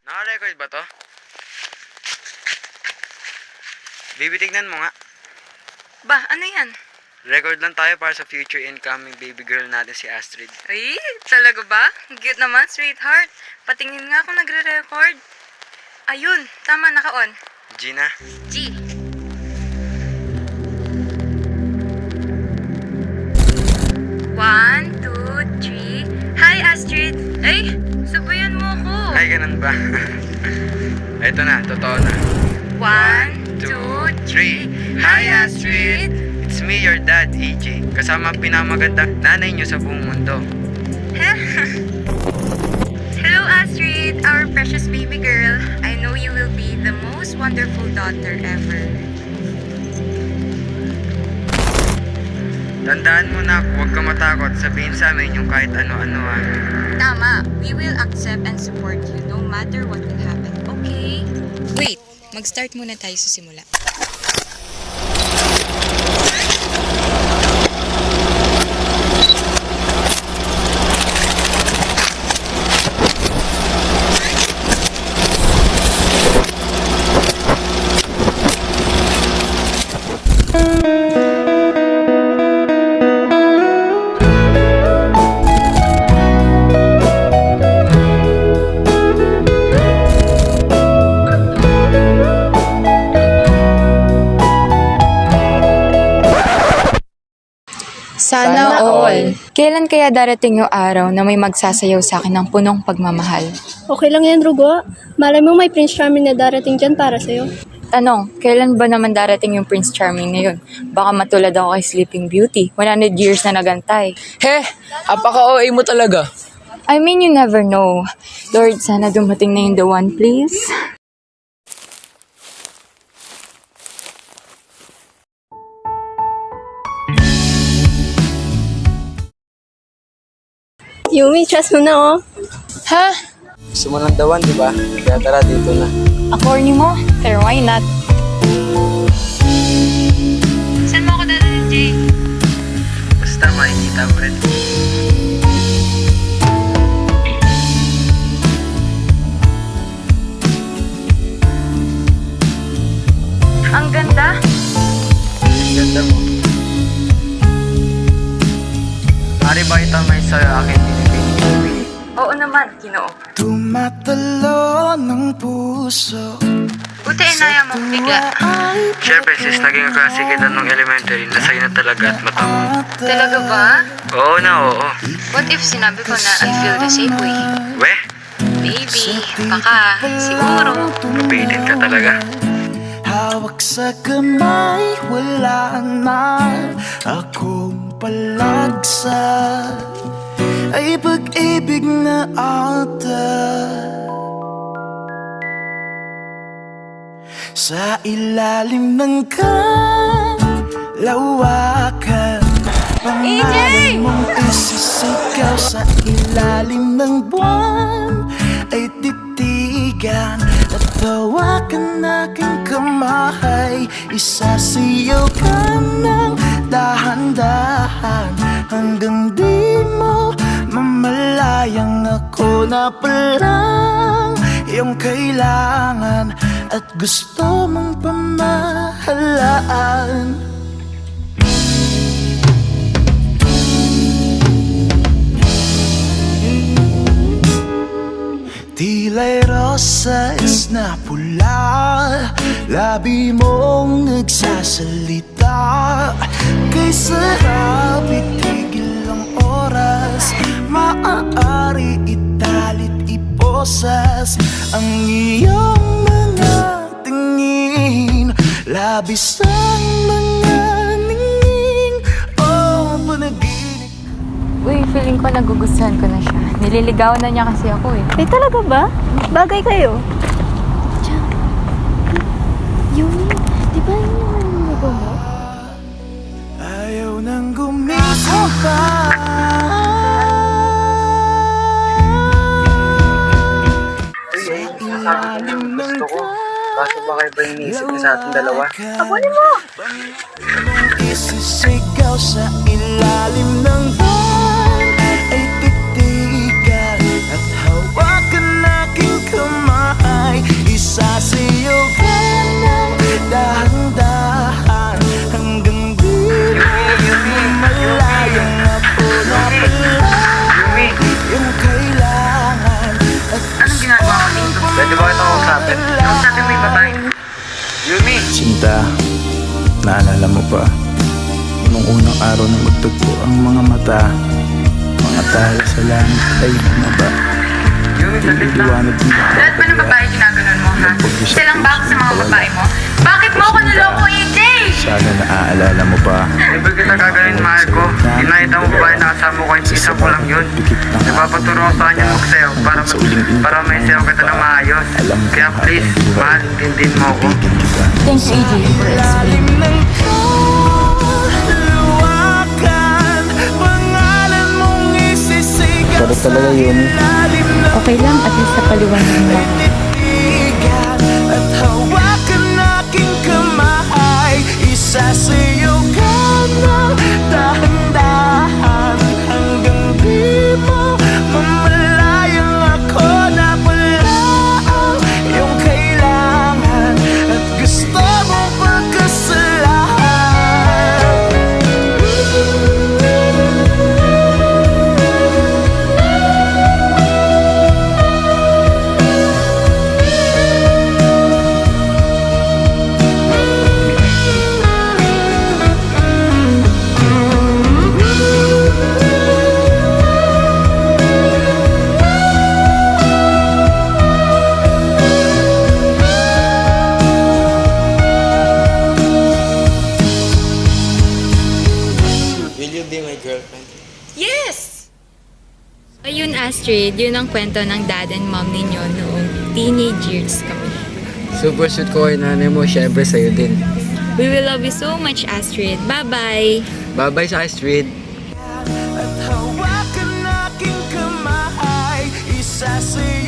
Naka-record ba to? Baby, tignan mo nga. Ba, ano yan? Record lang tayo para sa future incoming baby girl natin si Astrid. Ay, talaga ba? Cute naman, sweetheart. Patingin nga kung nagre-record. Ayun, tama, naka-on. Gina, G. One, two, three. Hi, Astrid. Ay, sabayan mo ako. ay ganun ba? Ito na, totoo na. One, two, three. Hi Astrid! It's me, your dad, AJ. Kasama ang pinamagandang nanay niyo sa buong mundo. Hello, Astrid, our precious baby girl. I know you will be the most wonderful daughter ever. Tandaan mo na, huwag ka matakot. Sabihin sa amin yung kahit ano-ano ha. Tama, we will accept and support you no matter what will happen, okay? Wait, mag-start muna tayo sa simula. Sana all. Kailan kaya darating yung araw na may magsasayaw sa akin ng punong pagmamahal? Okay lang yan, Rugo. Malay mo may Prince Charming na darating dyan para sa'yo. Tanong, kailan ba naman darating yung Prince Charming na yun? Baka matulad ako kay Sleeping Beauty. 100 years na nagantay. He, apaka-OA mo talaga. I mean, you never know. Lord, sana dumating na yung the one, please. Yumi, trust mo na, oh. Ha? Gusto mo ng dawan, di ba? Kaya tara, dito na. Corny mo? Pero why not? Saan mo ako dadalhin, Jay? Basta makikita mo rin. Ang ganda. Ang ganda mo. Mari ba ito may sa'yo akin pinipili? Oo naman, Ginoo. Tumatalo ng puso. Buti inaya mo bigla. Siyempre, sis, naging klase kita nung elementary, nasa'yo na talaga at mata mo. Talaga ba? Oo na, oo. What if sinabi ko na I feel the same way? Weh, Maybe, baka, siguro. mabitin ka talaga. Hawak sa kamay, wala na akong palagsa. Ay pag-ibig na ata. Sa ilalim ng kalawakan, pangalan mong isisigaw. Sa ilalim ng buwan ay titigan at tawakan aking kamay. Isasiyaw ka ng dahan-dahan hanggang di mo mamalayang ako na palang iyong kailangan at gusto mong pamahalaan. Tila'y rosas na pula, labi mong nagsasalita. Kay sarap itigil ang oras, maaari italit iposas ang iyong mga tingin. Labis ang mga ningning, oh panaginip. Uy, feeling ko nagugustuhan ko na siya. Nililigawan na niya kasi ako eh. Eh, talaga ba? Bagay kayo. Yumi, di ba yun yung nagawa mo? Ayaw nang gumising pa. Gusto ko. Kaso ba kayo ba iniisip niya sa ating dalawa? Abunin mo! Isisigaw sa ilalim ng buwan ay titigan at hawakan aking kamay. Sabi mo yung babae. Yumi! Sinta, naalala mo pa? Nung unang araw na magtagpo ang mga mata, mga tala sa langit ay bumaba. Yumi, saglit lang. Liwanag ng Lahat ba ng babae ginaganon mo, ha? Isa lang ba ako sa mga babae mo? Bakit mo ako niloko, AJ? Sana naaalala mo pa. Ibig kita gagawin, mahal ko. Hinahita mo babae na kasama ko, isa ko lang yun. Nagpapaturo ko sa kanya magsayaw para may sayaw kita na maayos. Kaya please, mahal, intindihin mo ako. Thanks, AJ, for explaining. Ng luwakan, pangalan mong isisigaw. Pero talaga yun. Okay lang, at least napaliwanag mo. Tinitigan at hawakan aking kamay. Isasayaw ka ng dahan-dahan hanggang di mo mamalayang ako na wala ang iyong kailangan at gusto mong pagkasalahan. Yes! Ayun, Astrid, yun ang kwento ng dad and mom ninyo noong teenage years kami. Super sweet ko kay nanay mo, syempre sa'yo din. We will love you so much, Astrid. Bye-bye! Bye-bye sa Astrid. At hawakan aking kamay. Isasayaw